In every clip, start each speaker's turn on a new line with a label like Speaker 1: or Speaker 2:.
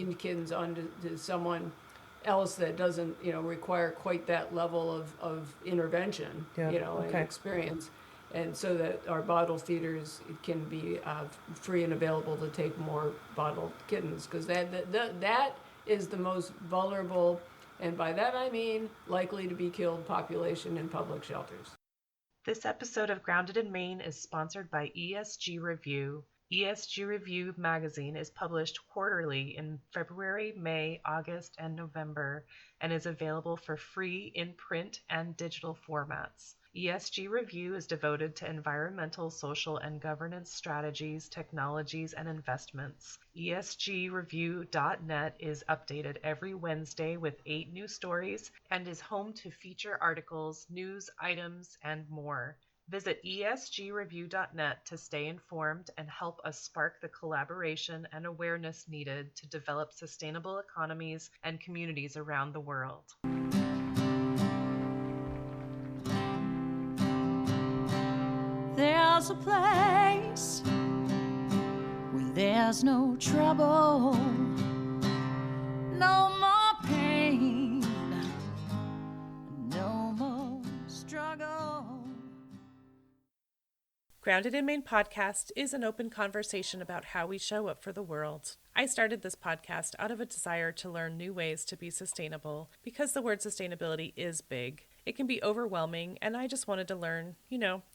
Speaker 1: taking kittens on to someone else that doesn't, require quite that level of intervention,
Speaker 2: Yeah,
Speaker 1: and
Speaker 2: okay.
Speaker 1: experience. And so that our bottle feeders can be free and available to take more bottled kittens, because that is the most vulnerable, and by that I mean likely to be killed population in public shelters.
Speaker 3: This episode of Grounded in Maine is sponsored by ESG Review. ESG Review magazine is published quarterly in February, May, August, and November, and is available for free in print and digital formats. ESG Review is devoted to environmental, social, and governance strategies, technologies, and investments. ESGreview.net is updated every Wednesday with 8 new stories and is home to feature articles, news items, and more. Visit esgreview.net to stay informed and help us spark the collaboration and awareness needed to develop sustainable economies and communities around the world.
Speaker 4: There's a place where there's no trouble, no more pain, no more struggle.
Speaker 5: Grounded in Maine podcast is an open conversation about how we show up for the world. I started this podcast out of a desire to learn new ways to be sustainable because the word sustainability is big. It can be overwhelming, and I just wanted to learn,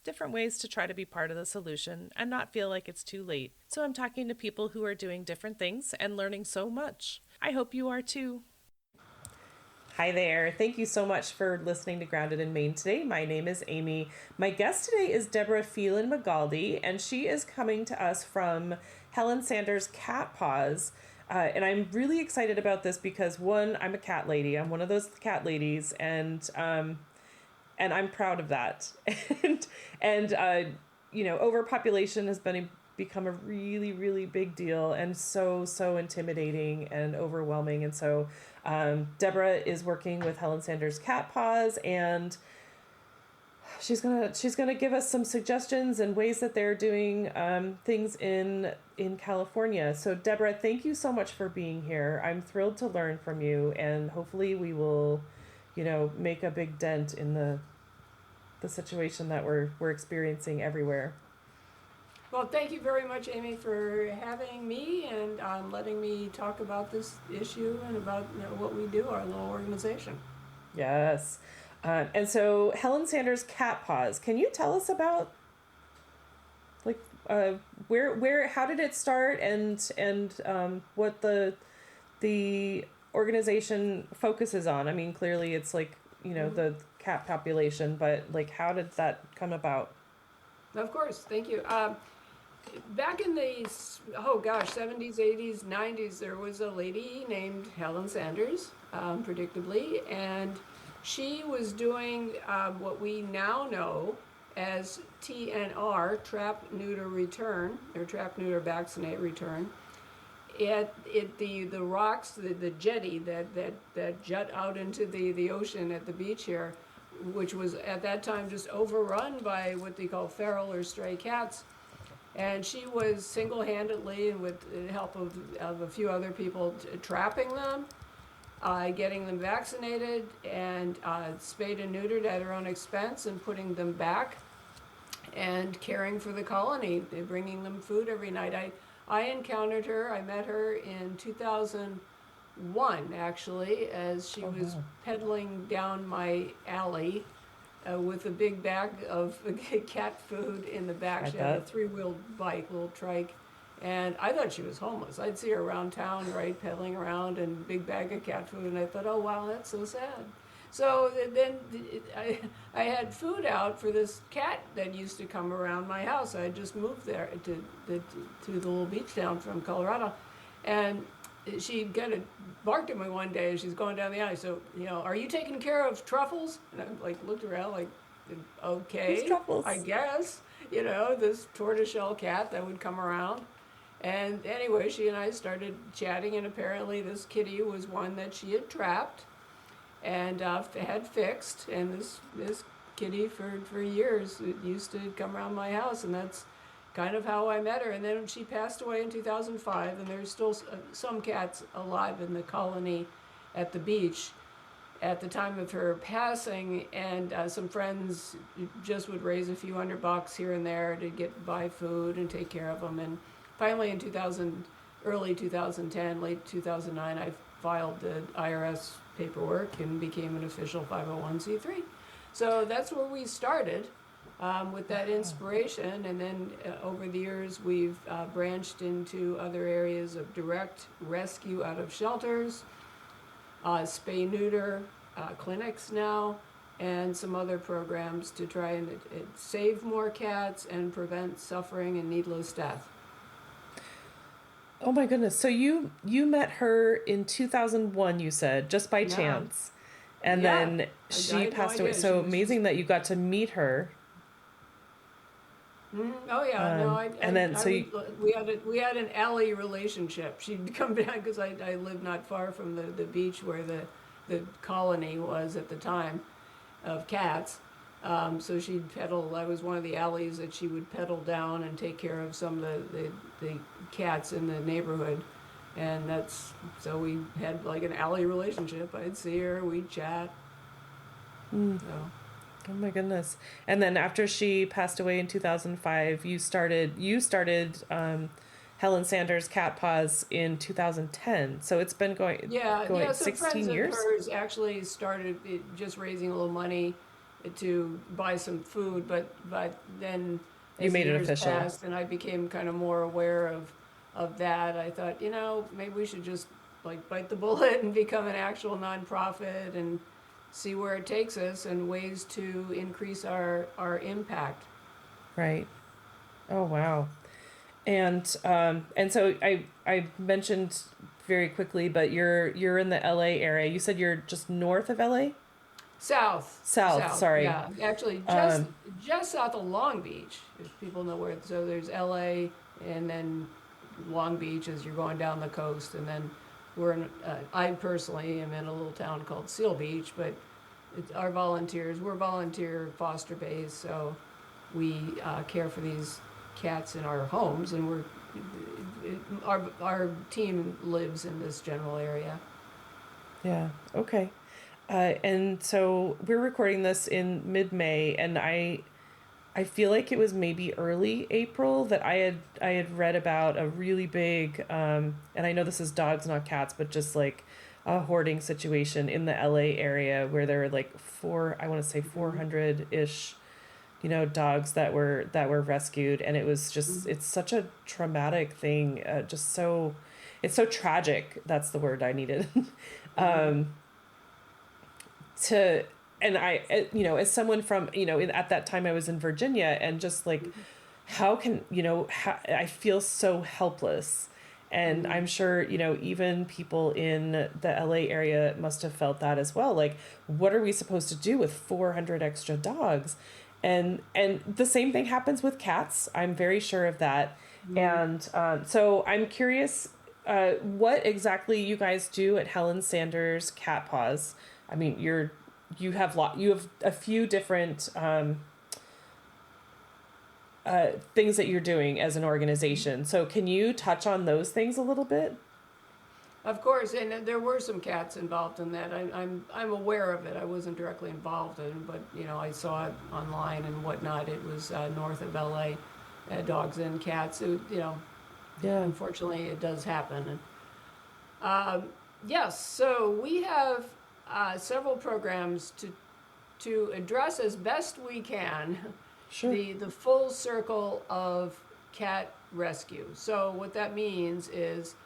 Speaker 5: different ways to try to be part of the solution and not feel like it's too late. So I'm talking to people who are doing different things and learning so much. I hope you are too. Hi there. Thank you so much for listening to Grounded in Maine today. My name is Amy. My guest today is Deborah Felin Magaldi, and she is coming to us from Helen Sanders' Cat Paws. And I'm really excited about this because, one, I'm a cat lady. I'm one of those cat ladies, and I'm proud of that. and overpopulation has become a really, really big deal and so intimidating and overwhelming. And so Deborah is working with Helen Sanders Cat Paws, and she's gonna give us some suggestions and ways that they're doing things in California. So Deborah, thank you so much for being here. I'm thrilled to learn from you, and hopefully we will, make a big dent in the situation that we're experiencing everywhere.
Speaker 1: Well, thank you very much, Amy, for having me and letting me talk about this issue and about what we do, our little organization.
Speaker 5: Yes. And so Helen Sanders Cat Paws, can you tell us about where how did it start and what the organization focuses on? I mean, clearly it's the cat population, but how did that come about?
Speaker 1: Of course, thank you. Back in the 70s, 80s, 90s, there was a lady named Helen Sanders, predictably, and she was doing what we now know as TNR, trap, neuter, return, or trap, neuter, vaccinate, return. At the rocks, the jetty that jut out into the ocean at the beach here, which was at that time just overrun by what they call feral or stray cats. And she was single-handedly, and with the help of a few other people, trapping them, getting them vaccinated, and spayed and neutered at her own expense, and putting them back, and caring for the colony, bringing them food every night. I encountered her, I met her in 2001, actually, as she was pedaling down my alley with a big bag of cat food in the back. She had a 3-wheeled bike, little trike, and I thought she was homeless. I'd see her around town, right, pedaling around, and big bag of cat food, and I thought, oh wow, that's so sad. So then I had food out for this cat that used to come around my house. I had just moved there to the little beach town from Colorado, and she kind of barked at me one day as she's going down the alley. So, are you taking care of truffles? And I looked around okay, I guess. This tortoiseshell cat that would come around. And anyway, she and I started chatting, and apparently this kitty was one that she had trapped and had fixed. And this kitty for years used to come around my house, and that's kind of how I met her. And then she passed away in 2005, and there's still some cats alive in the colony at the beach at the time of her passing, and some friends just would raise a few $100 here and there to buy food and take care of them. And finally in early 2010, late 2009, I filed the IRS paperwork and became an official 501c3. So that's where we started, with that inspiration. And then over the years, we've branched into other areas of direct rescue out of shelters, spay neuter clinics now, and some other programs to try and save more cats and prevent suffering and needless death.
Speaker 5: Oh my goodness. So you met her in 2001, you said, just by chance. And
Speaker 1: Yeah.
Speaker 5: then
Speaker 1: I
Speaker 5: she
Speaker 1: had no
Speaker 5: passed
Speaker 1: idea.
Speaker 5: away.
Speaker 1: She
Speaker 5: So
Speaker 1: was
Speaker 5: amazing that you got to meet her.
Speaker 1: Oh yeah, no,
Speaker 5: and then
Speaker 1: we had an alley relationship. She'd come down because I lived not far from the beach where the colony was at the time of cats. So she'd pedal. I was one of the alleys that she would pedal down and take care of some of the cats in the neighborhood, and so we had like an alley relationship. I'd see her, we'd chat. So.
Speaker 5: Oh my goodness. And then after she passed away in 2005, you started Helen Sanders Cat Paws in 2010. So it's been going
Speaker 1: Some
Speaker 5: 16
Speaker 1: friends
Speaker 5: years.
Speaker 1: of hers actually started just raising a little money to buy some food, but then
Speaker 5: You
Speaker 1: as
Speaker 5: made it
Speaker 1: years
Speaker 5: official.
Speaker 1: passed and I became kind of more aware of that, I thought, maybe we should just like bite the bullet and become an actual nonprofit and see where it takes us and ways to increase our impact.
Speaker 5: Right. Oh wow. And so I mentioned very quickly, but you're in the LA area. You said you're just north of LA?
Speaker 1: South,
Speaker 5: sorry.
Speaker 1: Yeah, actually, just south of Long Beach, if people know where. So there's LA, and then Long Beach as you're going down the coast, and then I personally am in a little town called Seal Beach, but we're volunteer foster base, so we care for these cats in our homes, and our team lives in this general area.
Speaker 5: Yeah. Okay. And so we're recording this in mid-May, and I feel like it was maybe early April that I had read about a really big, and I know this is dogs, not cats, but just like a hoarding situation in the LA area where there were like 400-ish, dogs that were rescued, and it was just it's such a traumatic thing. It's so tragic. That's the word I needed. And I, as someone from, at that time I was in Virginia, and just like, I feel so helpless. And I'm sure, even people in the LA area must have felt that as well. Like, what are we supposed to do with 400 extra dogs? And the same thing happens with cats. I'm very sure of that. And so I'm curious, what exactly you guys do at Helen Sanders Cat Paws. I mean, you have a few different things that you're doing as an organization. So can you touch on those things a little bit?
Speaker 1: Of course, and there were some cats involved in that. I'm aware of it. I wasn't directly involved in it, but I saw it online and whatnot. It was north of LA, dogs and cats. Unfortunately, it does happen. And, yes, so we have several programs to address as best we can.
Speaker 5: Sure.
Speaker 1: The full circle of cat rescue. So what that means is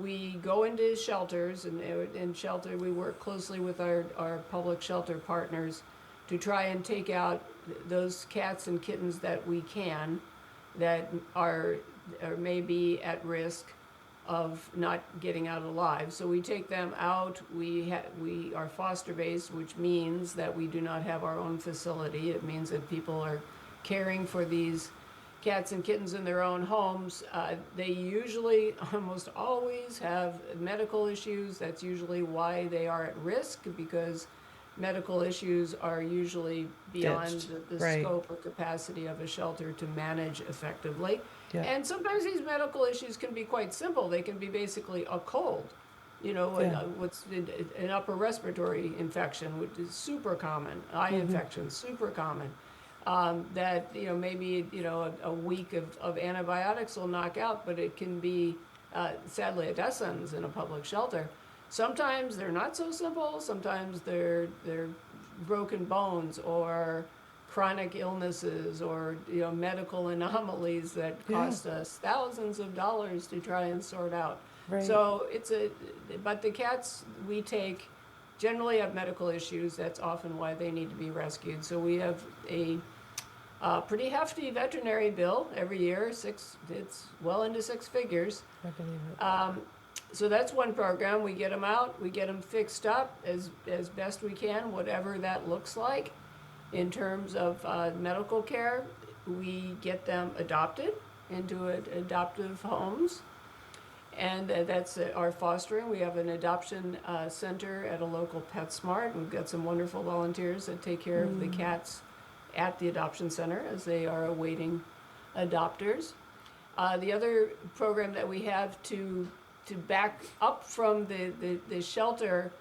Speaker 1: we go into shelters, and in shelter we work closely with our public shelter partners to try and take out those cats and kittens that we can, that are or may be at risk of not getting out alive. So we take them out. We are foster based, which means that we do not have our own facility. It means that people are caring for these cats and kittens in their own homes. They usually, almost always, have medical issues. That's usually why they are at risk, because medical issues are usually beyond
Speaker 5: Ditched.
Speaker 1: the
Speaker 5: Right.
Speaker 1: scope or capacity of a shelter to manage effectively.
Speaker 5: Yeah.
Speaker 1: And sometimes these medical issues can be quite simple. They can be basically a cold,
Speaker 5: Yeah.
Speaker 1: what's an upper respiratory infection, which is super common, eye infection, super common. That maybe a week of antibiotics will knock out, but it can be sadly a death sentence in a public shelter. Sometimes they're not so simple. Sometimes they're broken bones or chronic illnesses or medical anomalies that cost us thousands of dollars to try and sort out.
Speaker 5: Right.
Speaker 1: So but the cats we take generally have medical issues. That's often why they need to be rescued. So we have a pretty hefty veterinary bill every year. It's well into six figures.
Speaker 5: I believe it.
Speaker 1: So that's one program. We get them out, we get them fixed up as best we can, whatever that looks like in terms of medical care. We get them adopted into adoptive homes, and that's our fostering. We have an adoption center at a local PetSmart. We've got some wonderful volunteers that take care of the cats at the adoption center as they are awaiting adopters. The other program that we have to back up from the shelter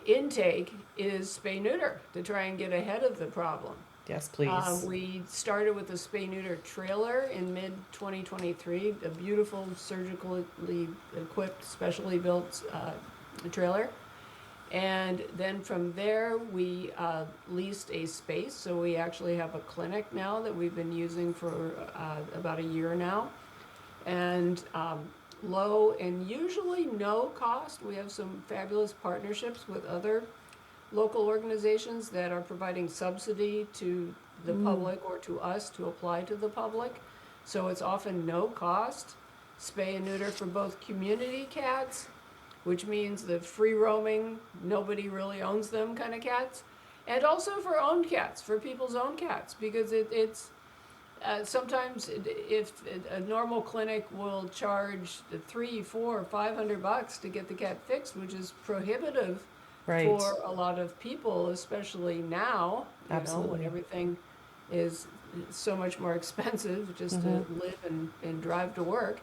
Speaker 1: intake is spay neuter to try and get ahead of the problem.
Speaker 5: Yes, please.
Speaker 1: We started with a spay neuter trailer in mid 2023, a beautiful surgically equipped, specially built trailer. And then from there, we leased a space. So we actually have a clinic now that we've been using for about a year now. And low and usually no cost. We have some fabulous partnerships with other local organizations that are providing subsidy to the public or to us to apply to the public. So it's often no cost. Spay and neuter for both community cats, which means the free roaming, nobody really owns them kind of cats, and also for owned cats, for people's own cats, because it's sometimes if a normal clinic will charge $300, $400, $500 to get the cat fixed, which is prohibitive
Speaker 5: Right.
Speaker 1: for a lot of people, especially now, when
Speaker 5: Absolutely.
Speaker 1: everything is so much more expensive just to live and drive to work.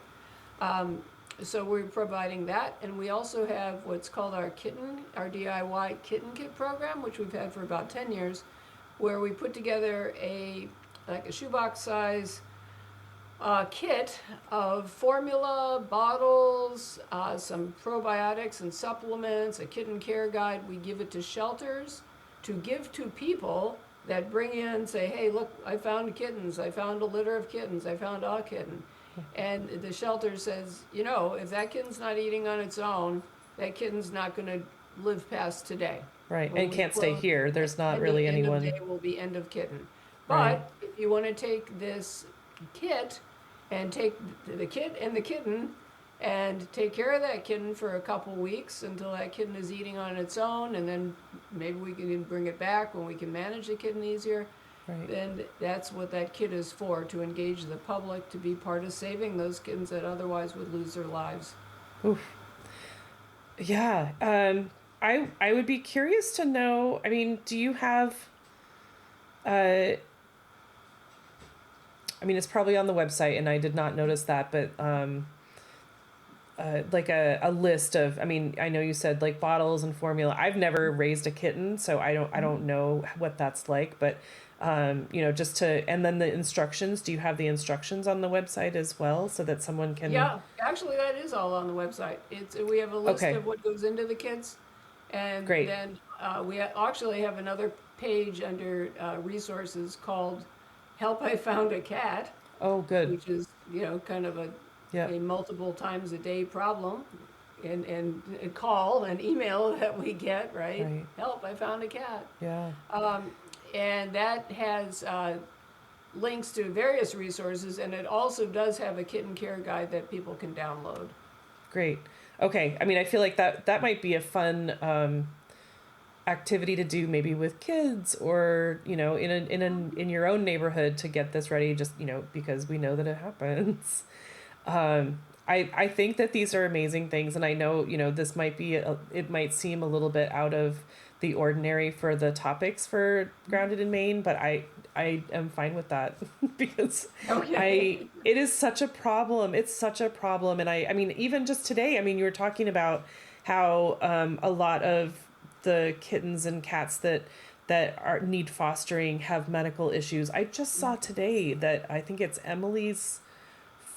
Speaker 1: So we're providing that, and we also have what's called our DIY kitten kit program, which we've had for about 10 years, where we put together a shoebox size kit of formula, bottles, some probiotics and supplements, a kitten care guide. We give it to shelters to give to people that bring in, say, hey, look, I found kittens, I found a litter of kittens, I found a kitten. And the shelter says, if that kitten's not eating on its own, that kitten's not going to live past today.
Speaker 5: Right.
Speaker 1: When
Speaker 5: And
Speaker 1: we
Speaker 5: stay
Speaker 1: close,
Speaker 5: here. There's not
Speaker 1: and
Speaker 5: really
Speaker 1: the
Speaker 5: anyone.
Speaker 1: End of day will be end of kitten. But
Speaker 5: Right.
Speaker 1: if you want to take this kit and take the kit and the kitten and take care of that kitten for a couple weeks until that kitten is eating on its own, and then maybe we can bring it back when we can manage the kitten easier,
Speaker 5: Right.
Speaker 1: then that's what that kit is for, to engage the public, to be part of saving those kittens that otherwise would lose their lives.
Speaker 5: Oof. Yeah. I would be curious to know, I mean, do you have, it's probably on the website and I did not notice that, but, like a list of, I know you said like bottles and formula. I've never raised a kitten, so I don't know what that's like, but, just to, and then the instructions, do you have the instructions on the website as well so that someone can?
Speaker 1: Yeah, actually that is all on the website. We have a list
Speaker 5: Okay.
Speaker 1: of what goes into the kits, and
Speaker 5: Great.
Speaker 1: then we actually have another page under resources called Help I Found a Cat,
Speaker 5: Oh, good.
Speaker 1: which is kind of a
Speaker 5: Yeah.
Speaker 1: multiple times a day problem, and a call and email that we get, right?
Speaker 5: Right.
Speaker 1: Help, I found a cat.
Speaker 5: Yeah.
Speaker 1: And that has links to various resources, and it also does have a kitten care guide that people can download.
Speaker 5: Great. Okay. I feel like that might be a fun activity to do, maybe with kids or in your own neighborhood, to get this ready. Just because we know that it happens. I think that these are amazing things, and I know, this might be, it might seem a little bit out of the ordinary for the topics for Grounded in Maine, but I am fine with that because
Speaker 1: Okay.
Speaker 5: it is such a problem. It's such a problem. And I mean, even just today, I mean, you were talking about how a lot of the kittens and cats that need fostering have medical issues. I just saw today that I think it's Emily's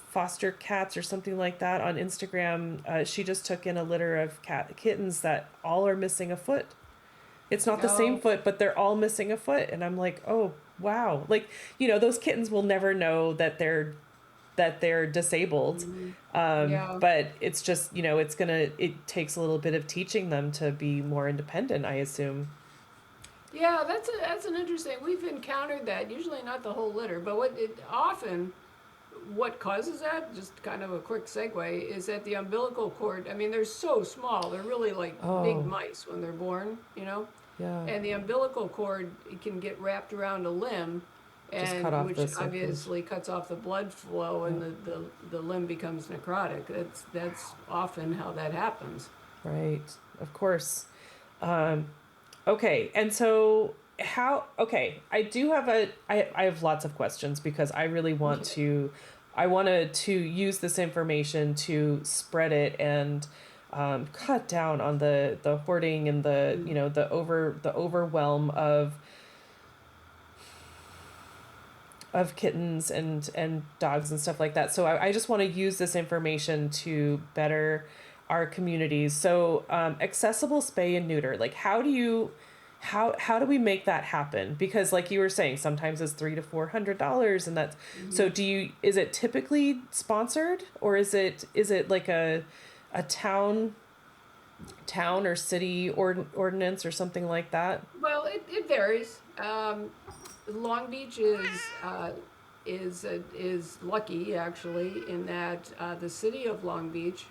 Speaker 5: foster cats or something like that on Instagram. She just took in a litter of kittens that all are missing a foot. It's not the same
Speaker 1: No.
Speaker 5: foot, but they're all missing a foot. And I'm like, oh, wow. Like, those kittens will never know that they're disabled.
Speaker 1: Yeah.
Speaker 5: But it's just, it takes a little bit of teaching them to be more independent, I assume.
Speaker 1: Yeah, that's an interesting. We've encountered that. Usually not the whole litter, but what causes that? Just kind of a quick segue is that the umbilical cord. I mean, they're so small. They're really like big
Speaker 5: Oh,
Speaker 1: mice when they're born.
Speaker 5: yeah.
Speaker 1: And the umbilical cord, it can get wrapped around a limb,
Speaker 5: Just cut
Speaker 1: and
Speaker 5: off
Speaker 1: which
Speaker 5: the circulation.
Speaker 1: obviously cuts off the blood flow, and the limb becomes necrotic. That's often how that happens.
Speaker 5: Right. Of course. Okay. And so I do have I have lots of questions because I really I wanted to use this information to spread it and cut down on the hoarding and the overwhelm of kittens and dogs and stuff like that. So I just want to use this information to better our communities. So accessible spay and neuter, like how do we make that happen? Because like you were saying, sometimes it's $300 to $400, and that's so. Is it typically sponsored, or is it like a town or city ordinance or something like that?
Speaker 1: Well, it varies. Long Beach is lucky actually in that the city of Long Beach,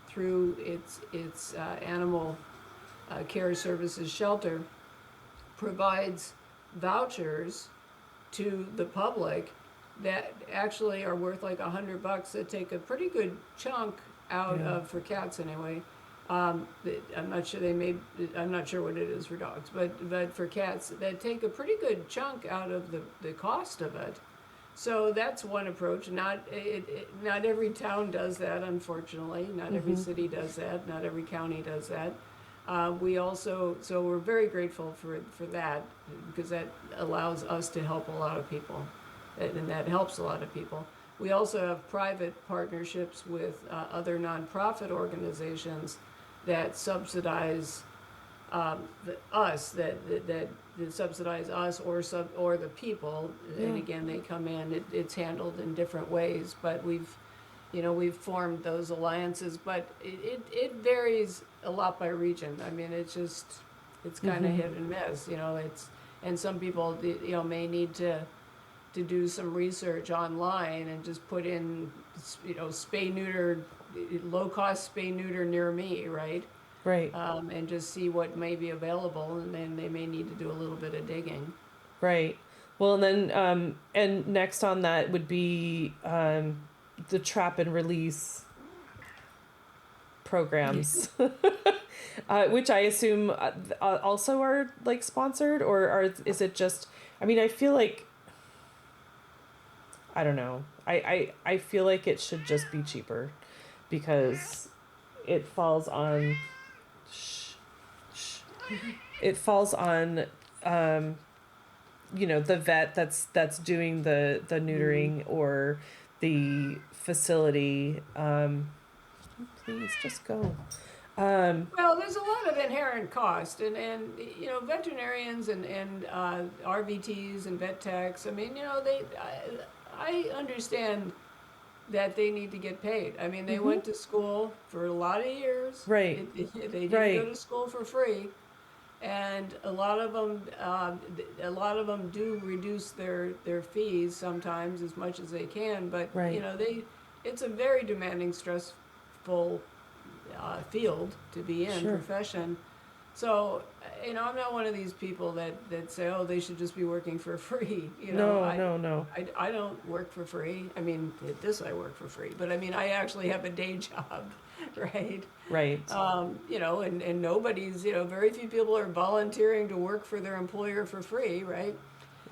Speaker 1: through its animal care services shelter, provides vouchers to the public that actually are worth like $100 that take a pretty good chunk out of, for cats anyway. I'm not sure I'm not sure what it is for dogs, but for cats, that take a pretty good chunk out of the cost of it. So that's one approach. Not every town does that, unfortunately. Not every city does that. Not every county does that. So we're very grateful for that, because that allows us to help a lot of people, and that helps a lot of people. We also have private partnerships with other nonprofit organizations that subsidize us, that subsidize us or the people. And again, they come in. It's handled in different ways, but we've formed those alliances. But it varies a lot by region. I mean, it's kind of hit and miss. And some people may need to do some research online and just put in spay neuter, low cost spay neuter near me, right?
Speaker 5: Right.
Speaker 1: And just see what may be available, and then they may need to do a little bit of digging.
Speaker 5: Right. Well, and then and next on that would be the trap and release programs, which I assume also are like sponsored, or is it just? I mean, I feel like I don't know. I feel like it should just be cheaper because it falls on. It falls on the vet that's doing the neutering, or the facility. Please just go.
Speaker 1: Well, there's a lot of inherent cost, and veterinarians and RVTs and vet techs. I mean, I understand that they need to get paid. I mean, they went to school for a lot of years.
Speaker 5: Right.
Speaker 1: They didn't
Speaker 5: Right.
Speaker 1: go to school for free, and a lot of them do reduce their fees sometimes as much as they can. But
Speaker 5: Right.
Speaker 1: it's a very demanding, stressful field to be in,
Speaker 5: Sure.
Speaker 1: profession. So, I'm not one of these people that say, oh, they should just be working for free.
Speaker 5: No.
Speaker 1: I don't work for free. I mean, at this I work for free, but I mean, I actually have a day job, right?
Speaker 5: Right.
Speaker 1: And nobody's, very few people are volunteering to work for their employer for free, right?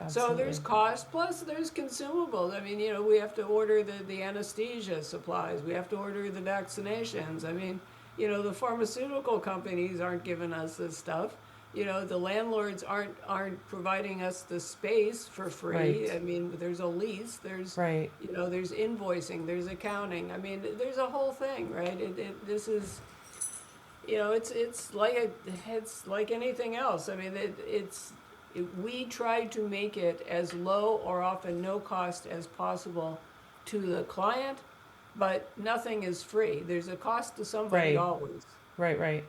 Speaker 1: So there's
Speaker 5: Absolutely.
Speaker 1: cost, plus there's consumables. I mean, we have to order the anesthesia supplies. We have to order the vaccinations. I mean, the pharmaceutical companies aren't giving us this stuff. The landlords aren't providing us the space for free.
Speaker 5: Right.
Speaker 1: I mean, there's a lease. There's
Speaker 5: Right.
Speaker 1: there's invoicing. There's accounting. I mean, there's a whole thing, right? This is, it's like anything else. I mean, we try to make it as low or often no cost as possible to the client, but nothing is free. There's a cost to somebody
Speaker 5: Right.
Speaker 1: always.
Speaker 5: Right.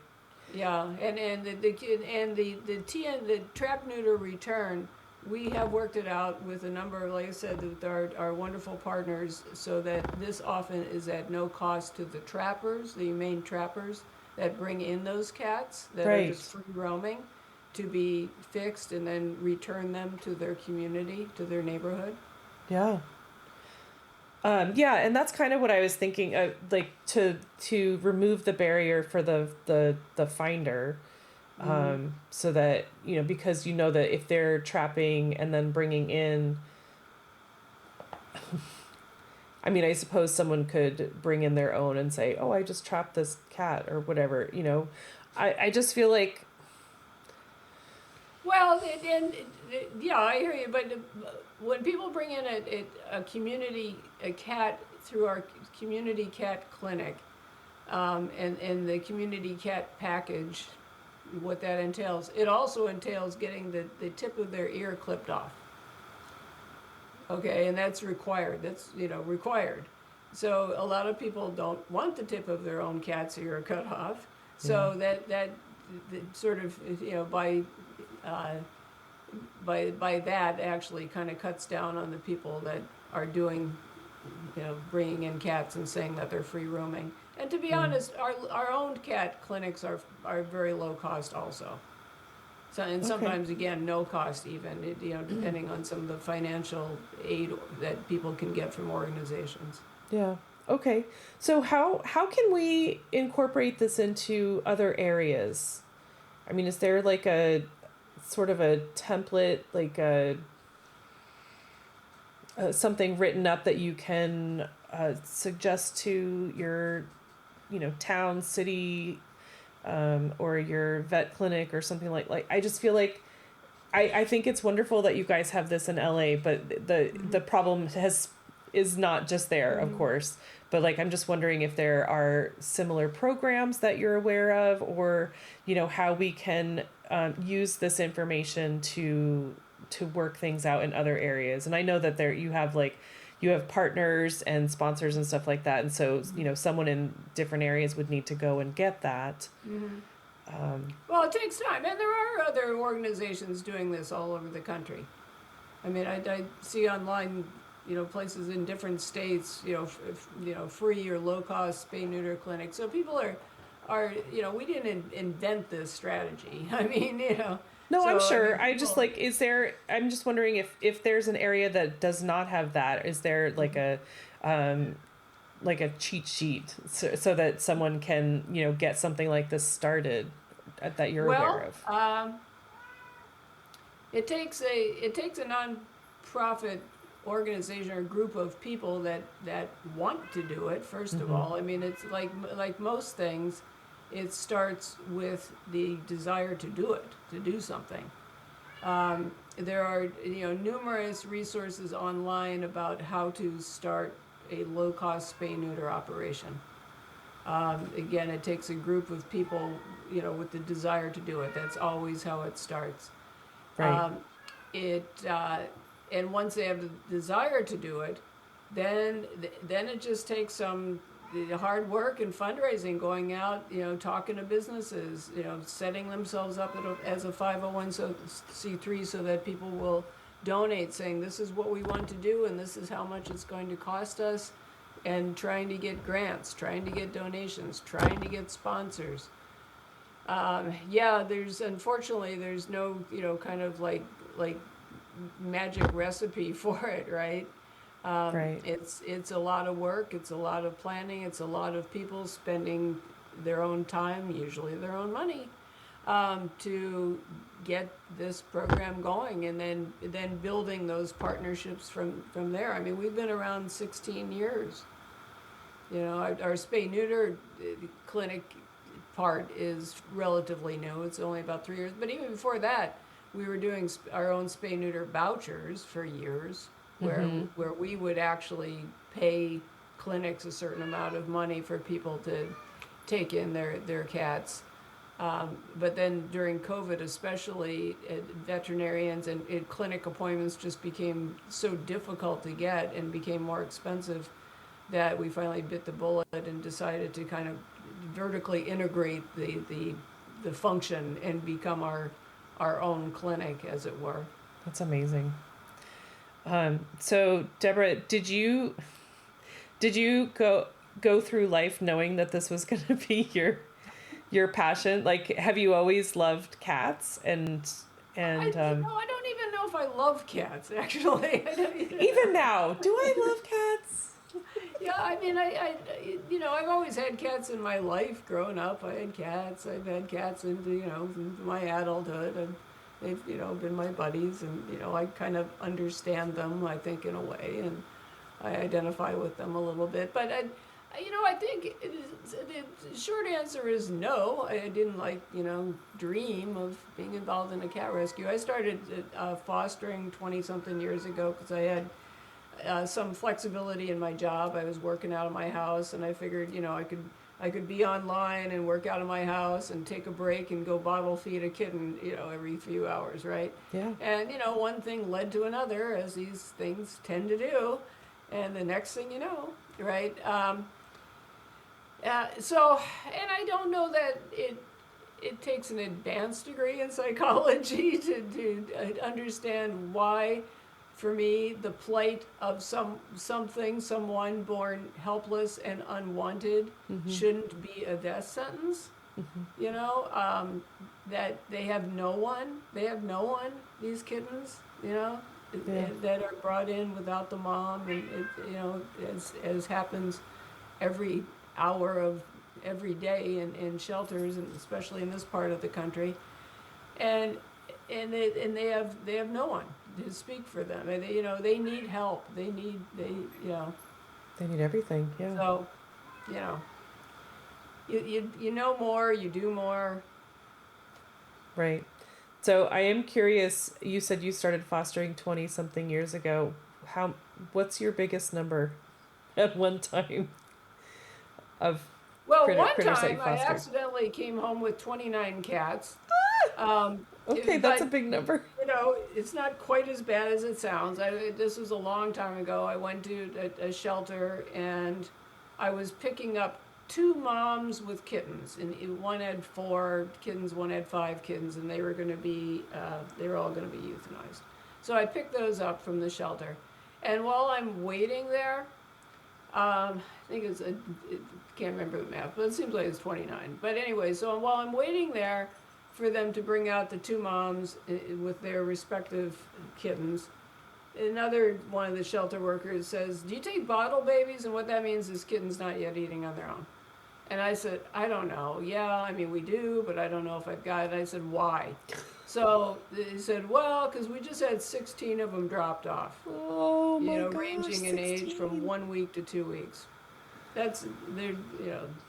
Speaker 1: Yeah, and the trap neuter return, we have worked it out with a number, like I said, with our wonderful partners, so that this often is at no cost to the trappers, the Maine trappers that bring in those cats that are
Speaker 5: Right.
Speaker 1: just free roaming, to be fixed and then return them to their community, to their neighborhood.
Speaker 5: Yeah. And that's kind of what I was thinking, like to remove the barrier for the finder, so that, because that if they're trapping and then bringing in, I mean, I suppose someone could bring in their own and say, oh, I just trapped this cat or whatever, I just feel like,
Speaker 1: Well, yeah, I hear you, but when people bring in a cat through our community cat clinic, and the community cat package, what that entails, it also entails getting the tip of their ear clipped off. Okay, and that's required. That's required. So a lot of people don't want the tip of their own cat's ear cut off. So that sort of by that actually kind of cuts down on the people that are doing, bringing in cats and saying that they're free roaming. And to be honest, our own cat clinics are very low cost also. So, and sometimes again, no cost even, depending on some of the financial aid that people can get from organizations.
Speaker 5: yeah. Okay. So how can we incorporate this into other areas? I mean, is there like a sort of a template, like something written up that you can suggest to your, town, city, or your vet clinic or something like I just feel like I think it's wonderful that you guys have this in LA, but the problem is not just there, of course. But like, I'm just wondering if there are similar programs that you're aware of, or, how we can use this information to work things out in other areas. And I know that you have partners and sponsors and stuff like that. And so, someone in different areas would need to go and get that.
Speaker 1: Well, it takes time, and there are other organizations doing this all over the country. I mean, I see online, places in different states, free or low cost spay neuter clinics. So people are we didn't invent this strategy. I mean,
Speaker 5: No,
Speaker 1: so,
Speaker 5: I'm sure.
Speaker 1: I mean,
Speaker 5: I'm just wondering if there's an area that does not have that. Is there like a cheat sheet so that someone can, get something like this started that you're aware of?
Speaker 1: It takes a non-profit organization or group of people that want to do it, first of all. I mean, it's like most things, it starts with the desire to do it, to do something. There are numerous resources online about how to start a low-cost spay-neuter operation. Again, it takes a group of people, with the desire to do it. That's always how it starts.
Speaker 5: Right.
Speaker 1: And once they have the desire to do it, then it just takes some hard work and fundraising, going out, talking to businesses, setting themselves up as a 501c3 so that people will donate, saying this is what we want to do and this is how much it's going to cost us, and trying to get grants, trying to get donations, trying to get sponsors. Yeah, unfortunately there's no, kind of like magic recipe for it, right?
Speaker 5: Right.
Speaker 1: It's a lot of work, it's a lot of planning, it's a lot of people spending their own time, usually their own money, to get this program going, and then building those partnerships from there. I mean, we've been around 16 years. Our spay neuter clinic part is relatively new. It's only about 3 years, but even before that, we were doing our own spay neuter vouchers for years, where we would actually pay clinics a certain amount of money for people to take in their cats. But then during COVID, especially, veterinarians and clinic appointments just became so difficult to get and became more expensive that we finally bit the bullet and decided to kind of vertically integrate the function and become our own clinic, as it were.
Speaker 5: That's amazing. So Deborah, did you go through life knowing that this was going to be your passion? Like, have you always loved cats?
Speaker 1: I don't even know if I love cats, actually.
Speaker 5: Even now, do I love cats?
Speaker 1: Yeah, I mean, I've always had cats in my life. Growing up, I had cats. I've had cats into my adulthood, and they've been my buddies, and I kind of understand them, I think, in a way, and I identify with them a little bit. But I think the short answer is no. I didn't dream of being involved in a cat rescue. I started fostering 20-something years ago because I had some flexibility in my job. I was working out of my house, and I figured, I could be online and work out of my house and take a break and go bottle feed a kitten, every few hours, right?
Speaker 5: Yeah.
Speaker 1: And, one thing led to another, as these things tend to do. And the next thing you know, right? And I don't know that it takes an advanced degree in psychology to understand why, for me, the plight of someone born helpless and unwanted shouldn't be a death sentence. That they have no one, these kittens, that are brought in without the mom, and as happens every hour of every day in shelters, and especially in this part of the country, and they have no one to speak for them. And they need help. They need
Speaker 5: everything. Yeah.
Speaker 1: So, you know more, you do more.
Speaker 5: Right. So I am curious, you said you started fostering 20-something years ago. What's your biggest number at one time of
Speaker 1: Well,
Speaker 5: critters
Speaker 1: one
Speaker 5: that you
Speaker 1: time I
Speaker 5: fostered?
Speaker 1: accidentally came home with 29 cats.
Speaker 5: Okay, that's a big number.
Speaker 1: It's not quite as bad as it sounds. This was a long time ago. I went to a shelter, and I was picking up 2 moms with kittens, and one had 4 kittens, one had 5 kittens, and they were all going to be euthanized. So I picked those up from the shelter, and while I'm waiting there, I think can't remember the math, but it seems like it's 29. But anyway, so while I'm waiting there for them to bring out the 2 moms with their respective kittens, another one of the shelter workers says, "Do you take bottle babies?" And what that means is kittens not yet eating on their own. And I said, "I don't know. Yeah, I mean, we do, but I don't know if I've got it." I said, "Why?" So he said, "Well, because we just had 16 of them dropped off."
Speaker 5: Oh my gosh,
Speaker 1: ranging in age
Speaker 5: 16.
Speaker 1: from 1 week to 2 weeks. That's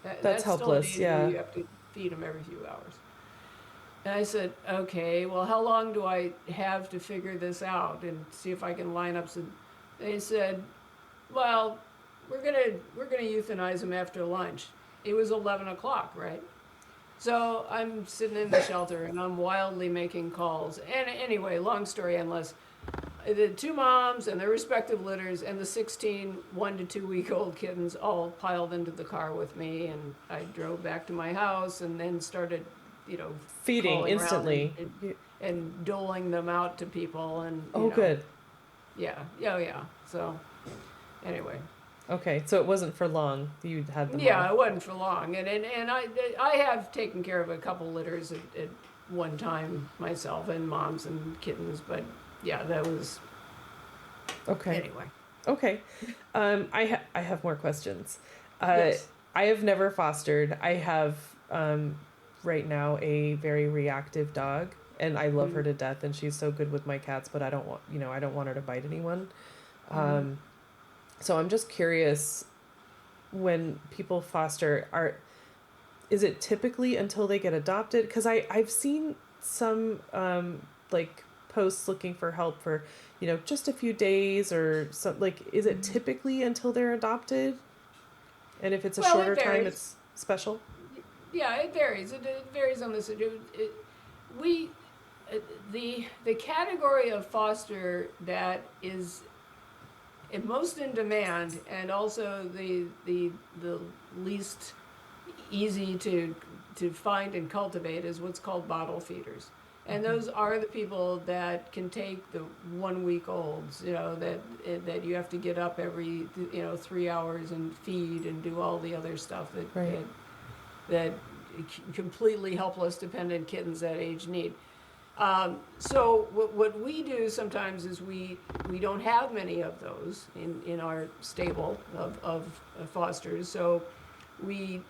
Speaker 5: That's helpless.
Speaker 1: Still an age where
Speaker 5: Yeah.
Speaker 1: you have to feed them every few hours. And I said, "Okay, well, how long do I have to figure this out and see if I can line up some?" They said, "Well, we're gonna euthanize them after lunch." It was 11 o'clock, right? So I'm sitting in the shelter and I'm wildly making calls. And anyway, long story endless, the 2 moms and their respective litters and the 16 1 to 2 week old kittens all piled into the car with me, and I drove back to my house and then started,
Speaker 5: Feeding
Speaker 1: calling around
Speaker 5: instantly.
Speaker 1: and doling them out to people, and
Speaker 5: Good.
Speaker 1: yeah. So anyway,
Speaker 5: Okay, so it wasn't for long. You had them
Speaker 1: Yeah,
Speaker 5: all.
Speaker 1: it wasn't for long, and I have taken care of a couple litters at one time myself, and moms and kittens, but yeah, that was
Speaker 5: Okay.
Speaker 1: anyway.
Speaker 5: Okay. I have more questions.
Speaker 1: Yes.
Speaker 5: I have never fostered. I have right now a very reactive dog, and I love her to death, and she's so good with my cats, but I don't want, I don't want her to bite anyone. So I'm just curious, when people foster, is it typically until they get adopted? Because I've seen some like posts looking for help for, just a few days or so. Like, is it typically until they're adopted? And if it's a
Speaker 1: Well, it
Speaker 5: shorter time,
Speaker 1: varies.
Speaker 5: it's special.
Speaker 1: Yeah, it varies. It varies on this. We the category of foster that is most in demand, and also the least easy to find and cultivate, is what's called bottle feeders. And those are the people that can take the 1 week olds, that you have to get up every 3 hours and feed and do all the other stuff
Speaker 5: Right.
Speaker 1: that completely helpless dependent kittens that age need. So what we do sometimes is we don't have many of those in our stable of fosters. So we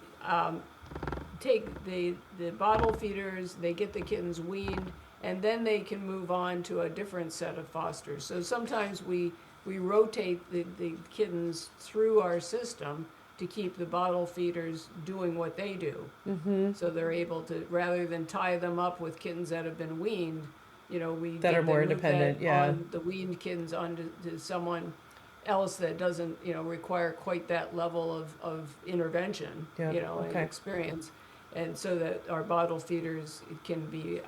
Speaker 1: take the bottle feeders, they get the kittens weaned, and then they can move on to a different set of fosters. So sometimes we rotate the kittens through our system to keep the bottle feeders doing what they do. So they're able to, rather than tie them up with kittens that have been weaned, we
Speaker 5: That are more
Speaker 1: move
Speaker 5: independent,
Speaker 1: that
Speaker 5: yeah.
Speaker 1: on the weaned kittens onto to someone else that doesn't, require quite that level of intervention,
Speaker 5: Yeah,
Speaker 1: and
Speaker 5: okay.
Speaker 1: experience. And so that our bottle feeders can be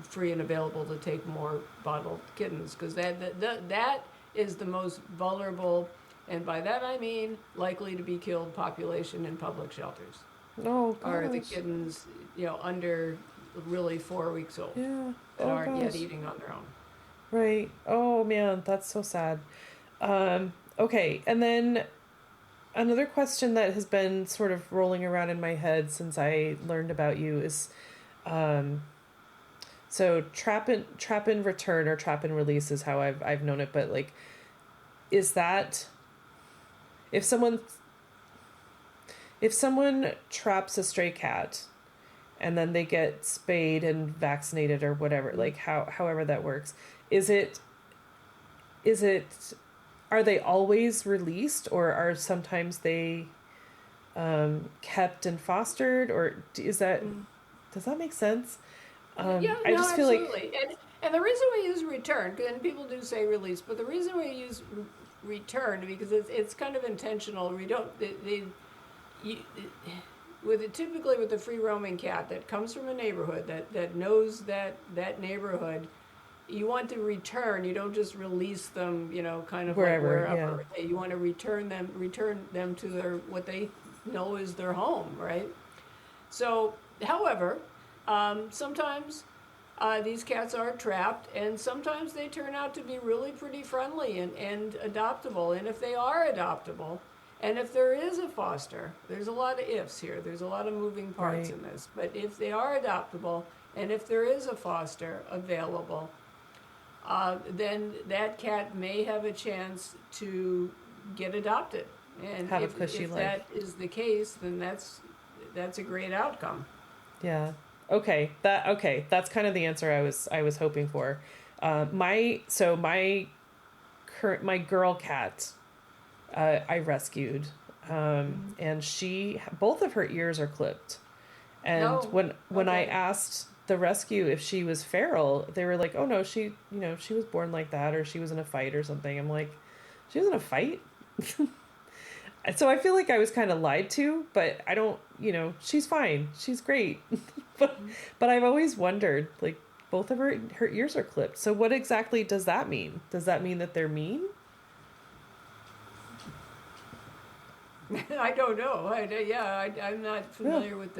Speaker 1: free and available to take more bottled kittens, because that is the most vulnerable, and by that I mean likely to be killed population in public shelters,
Speaker 5: Oh,
Speaker 1: are the
Speaker 5: gosh.
Speaker 1: kittens, under really 4 weeks old,
Speaker 5: Yeah.
Speaker 1: that
Speaker 5: Oh,
Speaker 1: aren't yet
Speaker 5: gosh.
Speaker 1: eating on their own.
Speaker 5: Right. Oh, man, that's so sad. Okay, and then another question that has been sort of rolling around in my head since I learned about you is, so trap and return, or trap and release is how I've known it, but like, is that if someone traps a stray cat and then they get spayed and vaccinated or whatever, like however that works, is it are they always released, or are sometimes they kept and fostered, or does that make sense?
Speaker 1: Yeah,
Speaker 5: I
Speaker 1: no,
Speaker 5: just feel like,
Speaker 1: absolutely. And the reason we use return, and people do say release, but the reason we use return, because it's kind of intentional. We don't typically with a free roaming cat that comes from a neighborhood that knows that neighborhood, you want to return. You don't just release them, kind of
Speaker 5: Wherever,
Speaker 1: like wherever. You want to return them to their what they know is their home, right? So, however, sometimes these cats are trapped, and sometimes they turn out to be really pretty friendly and adoptable. And if they are adoptable, and if there is a foster, there's a lot of ifs here. There's a lot of moving parts
Speaker 5: Right.
Speaker 1: in this. But if they are adoptable, and if there is a foster available, then that cat may have a chance to get adopted. And
Speaker 5: Have a
Speaker 1: if
Speaker 5: cushy life.
Speaker 1: that is the case, then that's a great outcome.
Speaker 5: yeah, that's kind of the answer I was hoping for. My girl cat, I rescued, and both of her ears are clipped. And
Speaker 1: No,
Speaker 5: when I
Speaker 1: okay.
Speaker 5: asked the rescue if she was feral, they were like, "Oh no, she was born like that, or she was in a fight or something." I'm like, "She was in a fight?" So I feel like I was kind of lied to, but I don't, she's fine. She's great. but I've always wondered, like, both of her ears are clipped. So what exactly does that mean? Does that mean that they're mean?
Speaker 1: I don't know. I'm not familiar with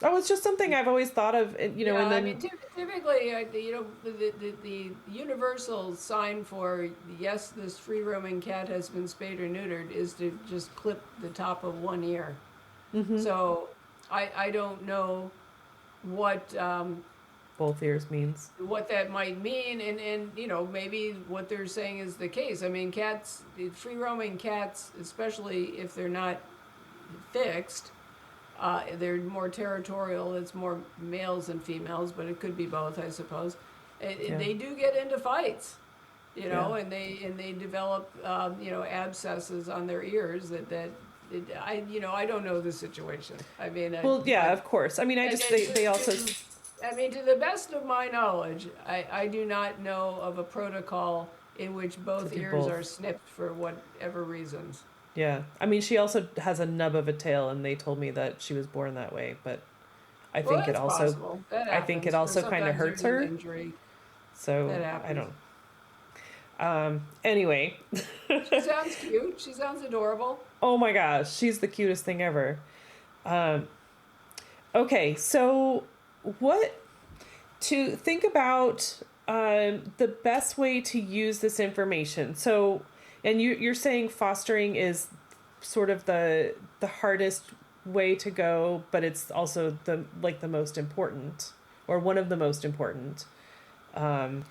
Speaker 5: Oh, it's just something I've always thought of, you know,
Speaker 1: Yeah,
Speaker 5: and
Speaker 1: I
Speaker 5: then
Speaker 1: mean, typically, the universal sign for yes, this free roaming cat has been spayed or neutered is to just clip the top of one ear. So I don't know what
Speaker 5: both ears means.
Speaker 1: what that might mean, and maybe what they're saying is the case. I mean, cats, free roaming cats, especially if they're not fixed. They're more territorial. It's more males than females, but it could be both, I suppose.
Speaker 5: Yeah.
Speaker 1: They do get into fights,
Speaker 5: Yeah.
Speaker 1: and they develop abscesses on their ears I don't know the situation. I mean,
Speaker 5: Well, yeah, of course. I mean, I just they also.
Speaker 1: I mean, to the best of my knowledge, I do not know of a protocol in which both
Speaker 5: do
Speaker 1: ears
Speaker 5: both.
Speaker 1: are snipped for whatever reasons.
Speaker 5: Yeah, I mean, she also has a nub of a tail, and they told me that she was born that way. But I
Speaker 1: Well,
Speaker 5: think it
Speaker 1: that's
Speaker 5: also,
Speaker 1: possible. That
Speaker 5: I think it
Speaker 1: happens.
Speaker 5: also kind of
Speaker 1: Sometimes
Speaker 5: hurts
Speaker 1: there's
Speaker 5: her.
Speaker 1: an injury.
Speaker 5: So
Speaker 1: That
Speaker 5: I
Speaker 1: happens.
Speaker 5: don't. Anyway.
Speaker 1: She sounds cute. She sounds adorable.
Speaker 5: Oh my gosh, she's the cutest thing ever. Okay, so what to think about the best way to use this information. So, and you're saying fostering is sort of the hardest way to go, but it's also the most important, or one of the most important.
Speaker 1: Well,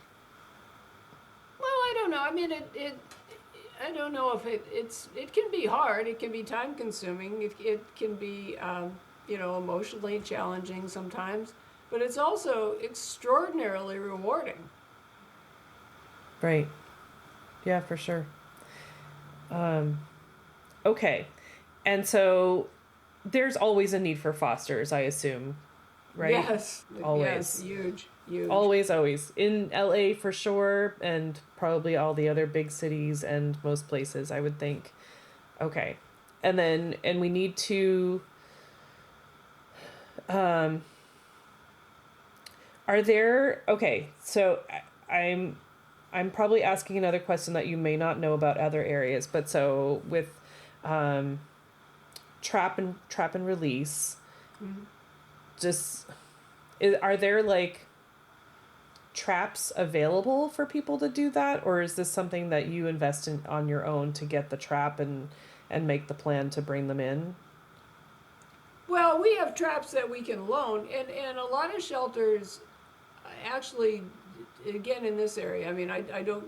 Speaker 1: I don't know. I mean, I don't know if it can be hard. It can be time consuming. It can be, emotionally challenging sometimes. But it's also extraordinarily rewarding.
Speaker 5: Right. Yeah, for sure. Okay. And so there's always a need for fosters, I assume, right?
Speaker 1: Yes.
Speaker 5: Always.
Speaker 1: Yes, huge.
Speaker 5: Always. In LA for sure, and probably all the other big cities and most places, I would think. Okay. And we need to are there okay, so I'm probably asking another question that you may not know about other areas, but so with trap and release, just are there like traps available for people to do that, or is this something that you invest in on your own to get the trap and make the plan to bring them in?
Speaker 1: Well, we have traps that we can loan, and a lot of shelters actually, again, in this area, I mean, I don't,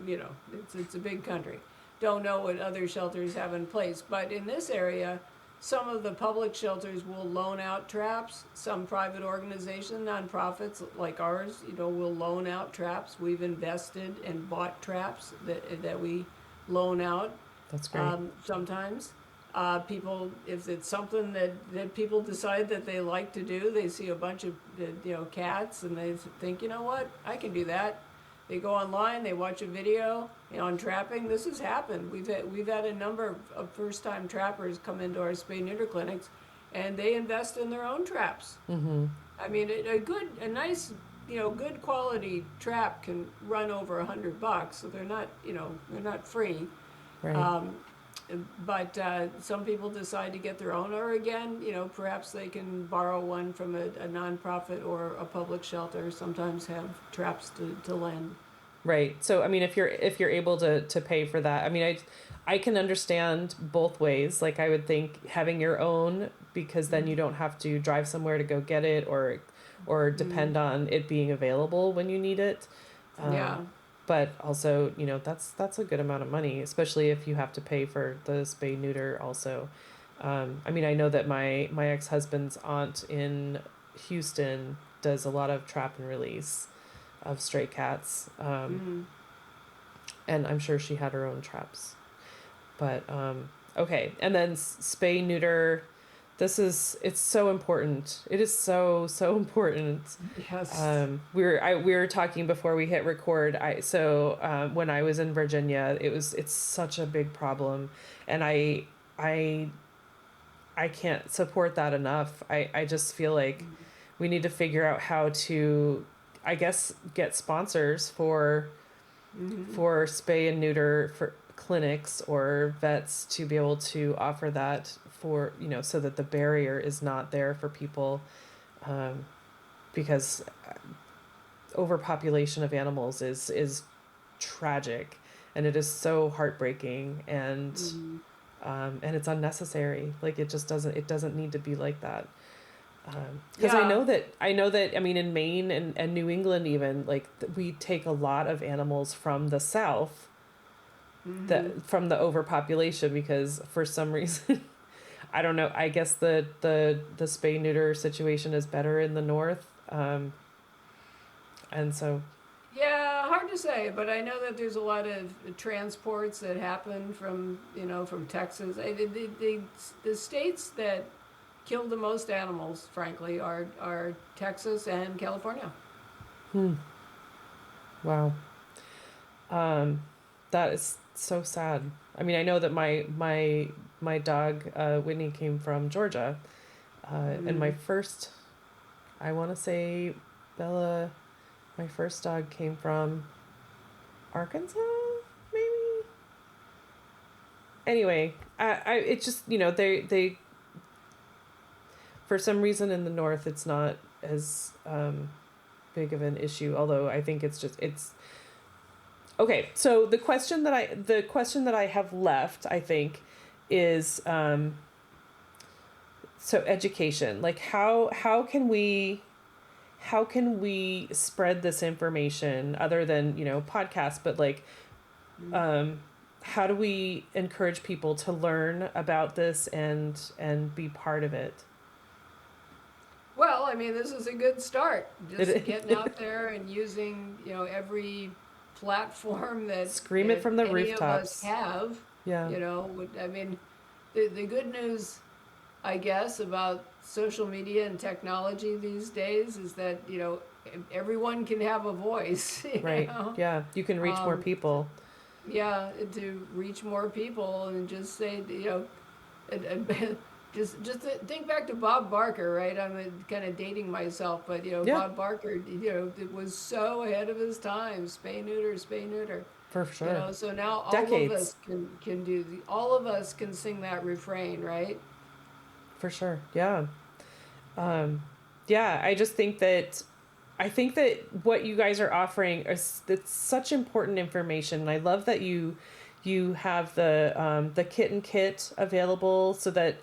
Speaker 1: it's a big country. Don't know what other shelters have in place, but in this area, some of the public shelters will loan out traps. Some private organizations, nonprofits like ours, will loan out traps. We've invested and bought traps that we loan out.
Speaker 5: That's great.
Speaker 1: Sometimes. People, if it's something that people decide that they like to do, they see a bunch of cats and they think, you know what, I can do that. They go online, they watch a video on trapping. This has happened. We've had a number of first-time trappers come into our spay neuter clinics, and they invest in their own traps. Mm-hmm. I mean, a nice good quality trap can run over $100, so they're not free.
Speaker 5: Right.
Speaker 1: But some people decide to get their own, or again, perhaps they can borrow one from a nonprofit or a public shelter. Sometimes have traps to lend.
Speaker 5: Right. So I mean, if you're able to pay for that, I mean, I can understand both ways. Like I would think having your own, because then you don't have to drive somewhere to go get it, or depend on it being available when you need it.
Speaker 1: Yeah.
Speaker 5: But also, that's a good amount of money, especially if you have to pay for the spay neuter also. I mean, I know that my ex-husband's aunt in Houston does a lot of trap and release of stray cats. And I'm sure she had her own traps. But, okay. And then spay neuter, it's so important. It is so important.
Speaker 1: Yes.
Speaker 5: We were talking before we hit record. When I was in Virginia, it's such a big problem, and I can't support that enough. I just feel like we need to figure out how to, I guess, get sponsors for spay and neuter for clinics or vets to be able to offer that for, so that the barrier is not there for people because overpopulation of animals is tragic, and it is so heartbreaking, and it's unnecessary. Like it doesn't need to be like that. Because
Speaker 1: Yeah.
Speaker 5: I know that I mean in Maine and New England even like we take a lot of animals from the south from the overpopulation because for some reason I don't know, I guess the spay neuter situation is better in the north, and so
Speaker 1: Yeah, hard to say, but I know that there's a lot of transports that happen from, from Texas. The states that kill the most animals, frankly, are Texas and California.
Speaker 5: wow. That is so sad. I mean, I know that my dog Whitney came from Georgia, and my first, I want to say Bella, my first dog came from Arkansas, maybe. Anyway, I it's just they for some reason in the north it's not as big of an issue. Although I think it's okay. So the question that I have left, I think, is so education. Like how can we spread this information other than podcasts, but like how do we encourage people to learn about this and be part of it?
Speaker 1: Well, I mean, this is a good start. Just getting out there and using, every platform that
Speaker 5: Scream it from the
Speaker 1: any
Speaker 5: rooftops.
Speaker 1: of us have.
Speaker 5: Yeah.
Speaker 1: I mean, the good news, I guess, about social media and technology these days is that, everyone can have a voice.
Speaker 5: Right. Yeah. You can reach more people.
Speaker 1: Yeah, to reach more people and just say, just think back to Bob Barker, right? I'm kind of dating myself, but
Speaker 5: Yeah.
Speaker 1: Bob Barker, it was so ahead of his time. Spay neuter.
Speaker 5: For sure.
Speaker 1: So now
Speaker 5: Decades.
Speaker 1: all of us can all of us can sing that refrain, right?
Speaker 5: For sure. Yeah. Yeah. I think that what you guys are offering it's such important information. And I love that you have the kitten kit available so that,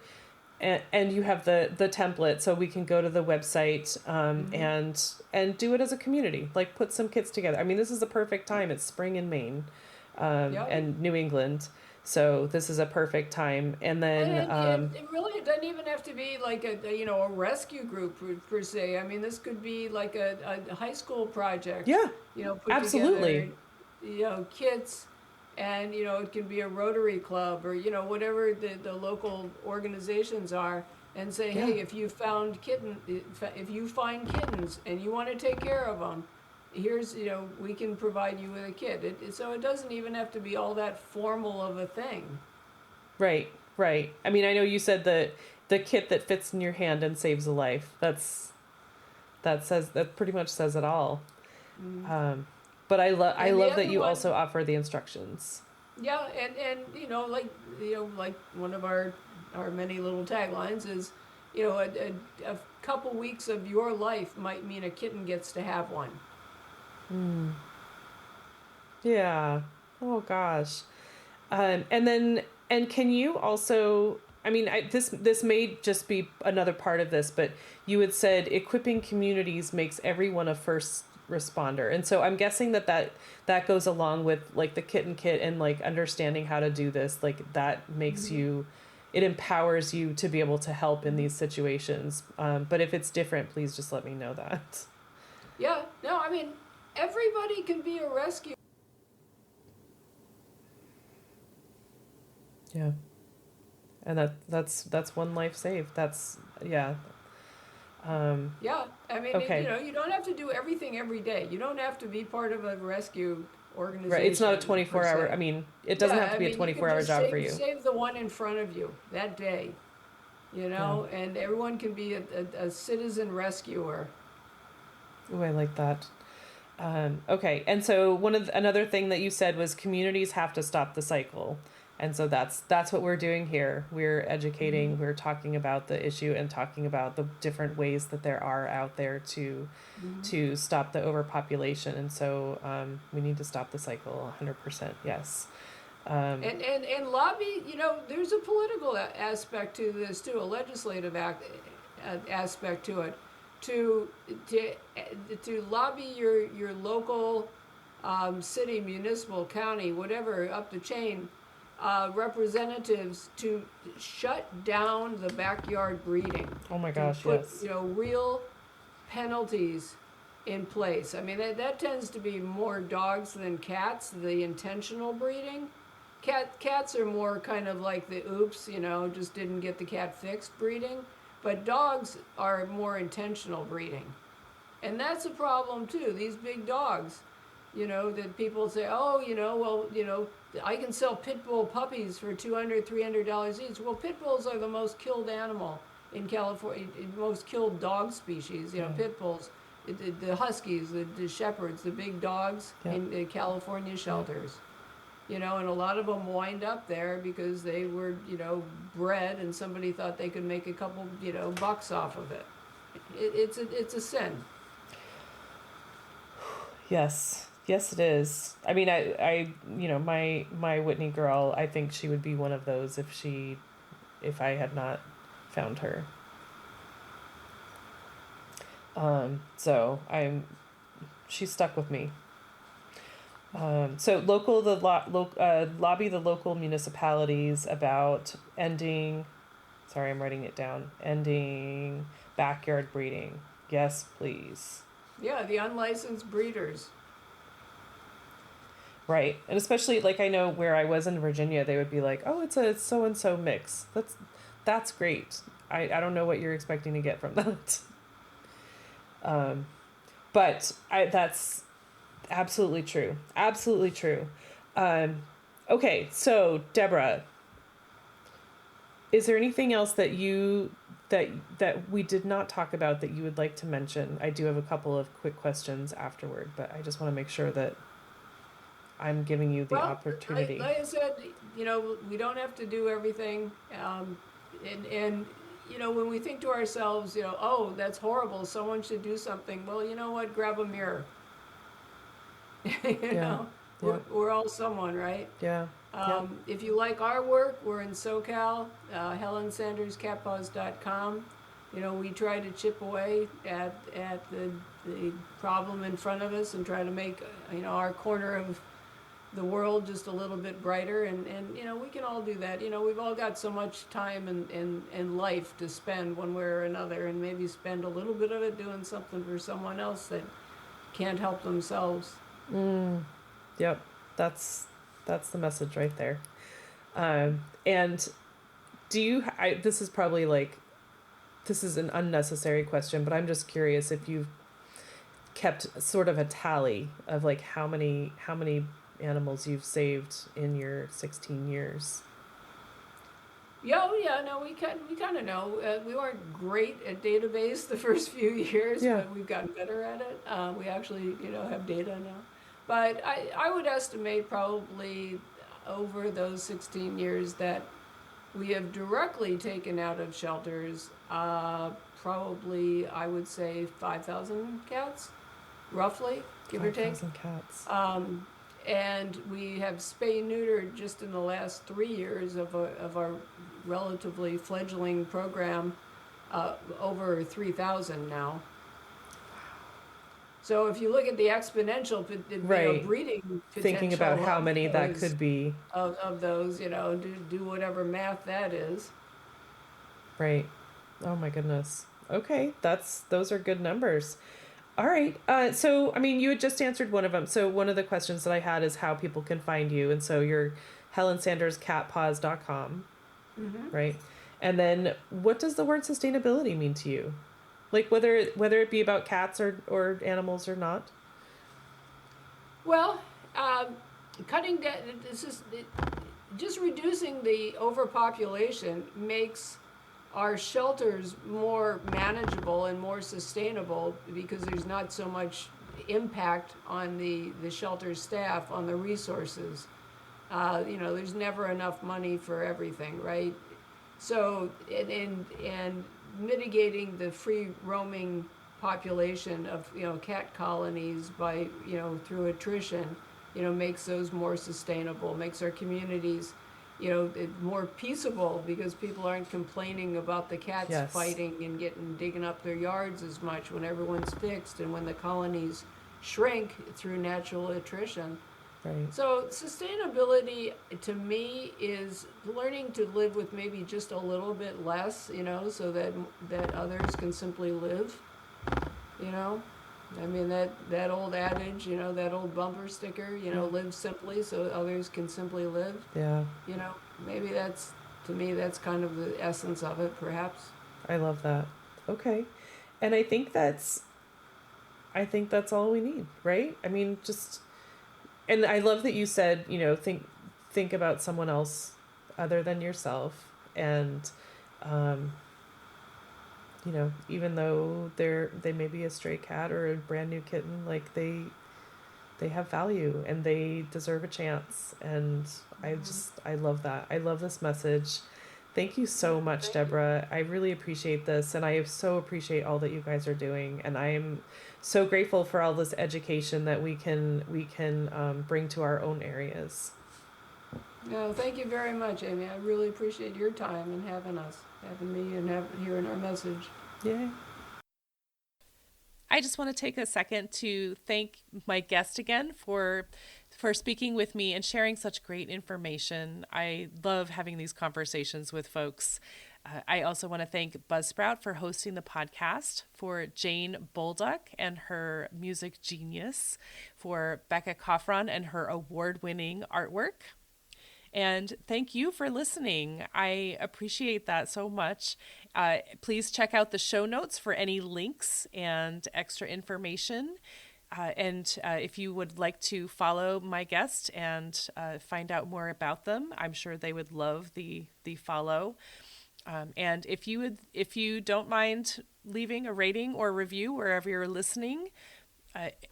Speaker 5: and you have the template so we can go to the website, and do it as a community, like put some kits together. I mean, this is a perfect time. It's spring in Maine,
Speaker 1: Yep.
Speaker 5: and New England. So this is a perfect time. And then,
Speaker 1: it really doesn't even have to be like a rescue group per se. I mean, this could be like a high school project.
Speaker 5: yeah,
Speaker 1: Put
Speaker 5: absolutely.
Speaker 1: together, kits, and it can be a Rotary Club or whatever the local organizations are, and say,
Speaker 5: Yeah.
Speaker 1: hey, if you find kittens and you want to take care of them, here's we can provide you with a kit. So it doesn't even have to be all that formal of a thing.
Speaker 5: Right. I mean, I know you said the kit that fits in your hand and saves a life. that pretty much says it all. But I love that you also offer the instructions.
Speaker 1: Yeah, and like one of our many little taglines is, a couple weeks of your life might mean a kitten gets to have one.
Speaker 5: Yeah. Oh gosh. And can you also, I mean, this may just be another part of this, but you had said equipping communities makes everyone a first responder. And so I'm guessing that goes along with like the kitten kit and like understanding how to do this, like that makes it empowers you to be able to help in these situations. But if it's different, please just let me know that.
Speaker 1: Yeah, no, I mean, everybody can be a rescue.
Speaker 5: Yeah. And that's one life saved. That's, yeah.
Speaker 1: Yeah, I mean,
Speaker 5: Okay.
Speaker 1: you don't have to do everything every day. You don't have to be part of a rescue organization.
Speaker 5: Right. It's not a
Speaker 1: per
Speaker 5: 24-hour,
Speaker 1: se.
Speaker 5: I mean, it doesn't have to be a 24-hour job for you.
Speaker 1: Save the one in front of you that day, and everyone can be a citizen rescuer.
Speaker 5: Oh, I like that. Okay. And so another thing that you said was communities have to stop the cycle. And so that's what we're doing here. We're educating, we're talking about the issue and talking about the different ways that there are out there to stop the overpopulation. And so we need to stop the cycle 100%. Yes.
Speaker 1: And lobby, there's a political aspect to this too, a legislative aspect to it, to lobby your local city, municipal, county, whatever, up the chain, representatives to shut down the backyard breeding.
Speaker 5: Oh my gosh,
Speaker 1: put,
Speaker 5: yes.
Speaker 1: Real penalties in place. I mean, that tends to be more dogs than cats, the intentional breeding. Cats are more kind of like the oops, just didn't get the cat fixed breeding. But dogs are more intentional breeding. And that's a problem too. These big dogs, that people say, I can sell pit bull puppies for $200, $300 each. Well, pit bulls are the most killed animal in California, most killed dog species, pit bulls, the huskies, the shepherds, the big dogs in the California shelters. And a lot of them wind up there because they were, bred and somebody thought they could make a couple, bucks off of it. It's a sin.
Speaker 5: Yes. Yes, it is. I mean, I my Whitney girl, I think she would be one of those if I had not found her. So she's stuck with me. So lobby the local municipalities about ending backyard breeding. Yes, please.
Speaker 1: Yeah, the unlicensed breeders.
Speaker 5: Right. And especially, like, I know where I was in Virginia, they would be like, oh, it's a so-and-so mix. That's great. I don't know what you're expecting to get from that. But that's absolutely true. Absolutely true. Okay, so Deborah, is there anything else that we did not talk about that you would like to mention? I do have a couple of quick questions afterward, but I just want to make sure that I'm giving you the opportunity.
Speaker 1: Like I said, we don't have to do everything. And when we think to ourselves, oh, that's horrible, someone should do something. Well, you know what? Grab a mirror. We're all someone, right?
Speaker 5: Yeah.
Speaker 1: If you like our work, we're in SoCal, Helen Sanders, catpaws.com. We try to chip away at the problem in front of us and try to make, our corner of the world just a little bit brighter. And we can all do that. We've all got so much time and life to spend one way or another, and maybe spend a little bit of it doing something for someone else that can't help themselves.
Speaker 5: Yep. That's the message right there. And this is probably this is an unnecessary question, but I'm just curious if you've kept sort of a tally of how many animals you've saved in your 16 years.
Speaker 1: Yeah, no, we kind of know. We weren't great at database the first few years, but we've gotten better at it. We actually, have data now. But I would estimate probably over those 16 years that we have directly taken out of shelters, probably, I would say, 5,000 cats, roughly, give or take.
Speaker 5: 5,000 cats.
Speaker 1: And we have spay-neutered just in the last 3 years of our relatively fledgling program, over 3,000 now. So if you look at the exponential breeding potential,
Speaker 5: thinking about how many that could be
Speaker 1: of those, do whatever math that is.
Speaker 5: Right. Oh my goodness. Okay, those are good numbers. All right. So I mean, you had just answered one of them. So one of the questions that I had is how people can find you, and so you're HelenSandersCatPaws.com, right? And then what does the word sustainability mean to you? Whether it be about cats or animals or not?
Speaker 1: Well, cutting down, just reducing the overpopulation makes our shelters more manageable and more sustainable because there's not so much impact on the shelter staff, on the resources. There's never enough money for everything, right? So, and mitigating the free roaming population of, cat colonies by, through attrition, makes those more sustainable, makes our communities, more peaceable, because people aren't complaining about the cats
Speaker 5: Yes.
Speaker 1: fighting and digging up their yards as much when everyone's fixed and when the colonies shrink through natural attrition.
Speaker 5: Right.
Speaker 1: So sustainability to me is learning to live with maybe just a little bit less, so that others can simply live. I mean, that old adage, that old bumper sticker, live simply so others can simply live.
Speaker 5: Yeah.
Speaker 1: Maybe to me, that's kind of the essence of it, perhaps.
Speaker 5: I love that. Okay. And I think that's all we need, right? I mean, and I love that you said, think about someone else other than yourself. And, even though they may be a stray cat or a brand new kitten, like they have value and they deserve a chance. And I love that. I love this message. Thank you so much, Deborah. I really appreciate this. And I so appreciate all that you guys are doing. And I am so grateful for all this education that we can bring to our own areas.
Speaker 1: No, thank you very much, Amy. I really appreciate your time and having me and hearing our message.
Speaker 5: Yay. I just want to take a second to thank my guest again for speaking with me and sharing such great information. I love having these conversations with folks. I also want to thank Buzzsprout for hosting the podcast, for Jane Bolduck and her music genius, for Becca Coffron and her award-winning artwork. And thank you for listening. I appreciate that so much. Please check out the show notes for any links and extra information. And if you would like to follow my guest and find out more about them, I'm sure they would love the follow. And if you don't mind leaving a rating or review wherever you're listening,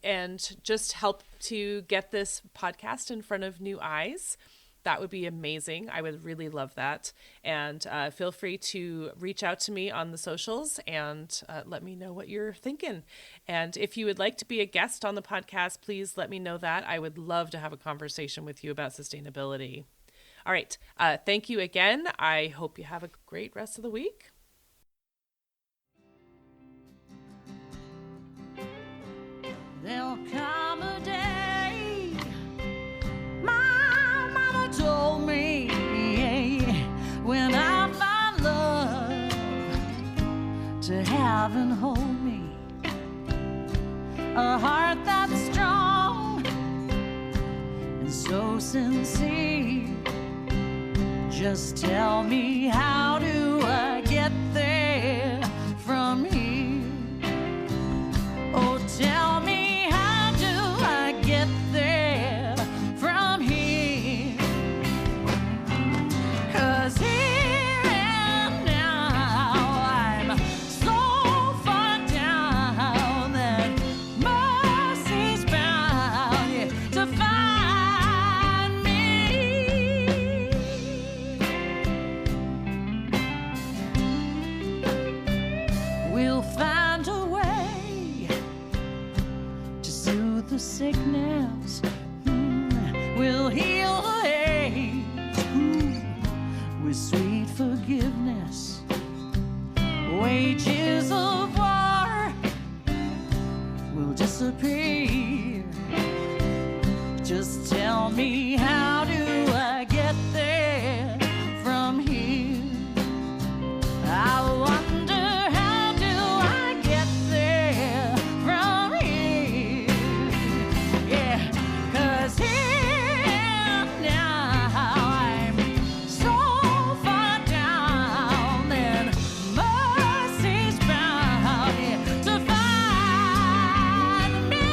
Speaker 5: and just help to get this podcast in front of new eyes, that would be amazing. I would really love that. And feel free to reach out to me on the socials and let me know what you're thinking. And if you would like to be a guest on the podcast, please let me know that. I would love to have a conversation with you about sustainability. All right. Thank you again. I hope you have a great rest of the week.
Speaker 4: There'll come a day, my mama told me, when I find love to have and hold me, a heart that's strong and so sincere. Just tell me, how do I get there from here? Oh, tell me, how do I get there from here? 'Cause here and now I'm so far down that mercy's bound to find me. We'll find a way to soothe the sickness. We'll heal the hate with sweet forgiveness. Wages of war will disappear. Just tell me, how do I get there from here? I wonder, how do I get there from here? Yeah, 'cause here and now I'm so far down and mercy's bound to find me.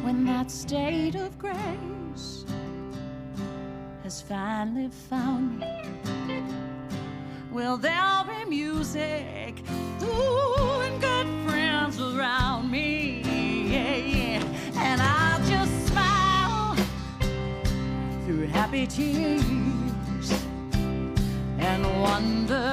Speaker 4: when that state of grace has finally found me, well, there'll be music, ooh, and good friends around me, yeah. And I'll just smile through happy tears and wonder